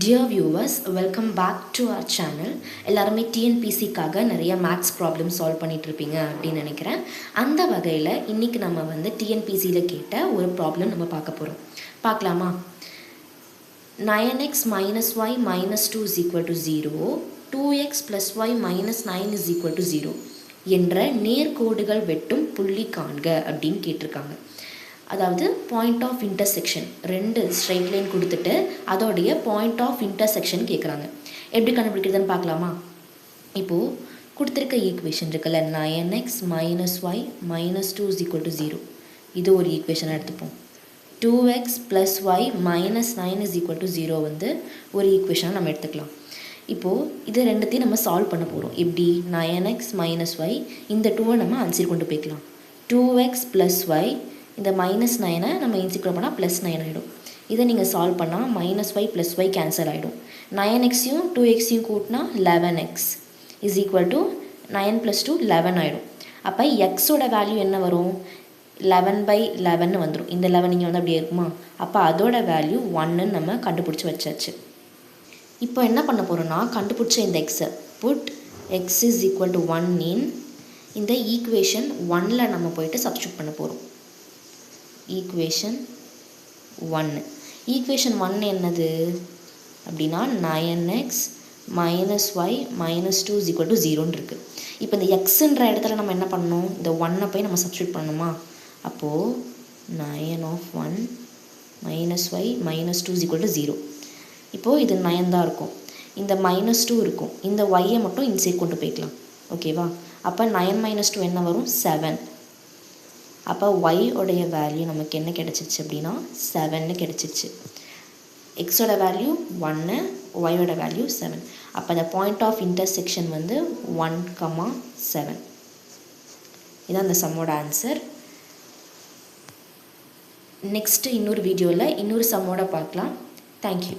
Dear viewers, welcome back to our channel. எல்லாருமே டிஎன்பிசிக்காக நிறைய maths problem solve பண்ணிட்டு இருப்பீங்க அப்படின்னு நினைக்கிறேன். அந்த வகையில் இன்னைக்கு நம்ம வந்து டிஎன்பிசியில் கேட்ட ஒரு ப்ராப்ளம் நம்ம பார்க்க போகிறோம். பார்க்கலாமா? 9x minus y minus 2 is equal to 0, 2x plus y minus 9 is equal to 0 என்ற நேர்கோடுகள் வெட்டும் புள்ளி காண்க அப்படின்னு கேட்டிருக்காங்க. அதாவது பாயிண்ட் ஆஃப் இன்டர்செக்ஷன், ரெண்டு ஸ்ட்ரைட் லைன் கொடுத்துட்டு அதோடைய பாயிண்ட் ஆஃப் இன்டர்செக்ஷன் கேட்குறாங்க. எப்படி கண்டுபிடிக்கிறதுன்னு பார்க்கலாமா? இப்போது கொடுத்துருக்க ஈக்குவேஷன் இருக்குல்ல, 9x minus y minus 2 is equal to 0, இது ஒரு ஈக்குவேஷனை எடுத்துப்போம். 2x plus y minus 9 is equal to 0 வந்து ஒரு ஈக்குவேஷனை நம்ம எடுத்துக்கலாம். இப்போது இது ரெண்டுத்தையும் நம்ம சால்வ் பண்ண போகிறோம். எப்படி? 9x minus y, இந்த 2வை நம்ம ஆன்சர் கொண்டு போய்க்கலாம். 2x plus y, இந்த மைனஸ் 9 நம்ம இன்சிக்குள்ள பண்ணால் ப்ளஸ் 9 ஆகிடும். இதை நீங்கள் சால்வ் பண்ணால் minus y plus y cancel ஆகிடும். 9xையும் 2xையும் கூட்டினா 11x இஸ் ஈக்குவல் டு 9 + 2 11 ஆகிடும். அப்போ எக்ஸோட வேல்யூ என்ன வரும்? 11/11 வந்துடும். இந்த 11 இங்கே வந்து அப்படியே இருக்குமா? அப்போ அதோட வேல்யூ 1ன்னு நம்ம கண்டுபிடிச்சி வச்சாச்சு. இப்போ என்ன பண்ண போகிறோன்னா, கண்டுபிடிச்ச இந்த எக்ஸை put x is equal to 1 in இந்த ஈக்குவேஷன் 1ல் நம்ம போயிட்டு சப்ஸ்டியூட் பண்ண போகிறோம். ஈக்குவேஷன் 1 என்னது அப்படின்னா 9x minus y minus 2 is equal to 0ன்னு இருக்குது. இப்போ இந்த எக்ஸுன்ற இடத்துல நம்ம என்ன பண்ணணும்? இந்த 1 போய் நம்ம சப்ஸ்டியூட் பண்ணணுமா? அப்போது 9 of 1 minus y minus 2 is equal to 0. இப்போது இது 9 தான் இருக்கும், இந்த -2 இருக்கும், இந்த y-ஐ மட்டும் இன்சைட் கொண்டு போய்க்கலாம். ஓகேவா? அப்போ 9 - 2 என்ன வரும்? 7. அப்போ y உடைய வேல்யூ நமக்கு என்ன கிடச்சிச்சு அப்படின்னா 7ன்னு கிடச்சிச்சு. எக்ஸோட வேல்யூ 1, ஒயோட வேல்யூ 7. அப்போ அந்த பாயிண்ட் ஆஃப் இன்டர்செக்ஷன் வந்து 1,7. இதான் அந்த சம்மோட ஆன்சர். நெக்ஸ்ட்டு இன்னொரு வீடியோவில் இன்னொரு சம்மோட பார்க்கலாம். தேங்க்யூ.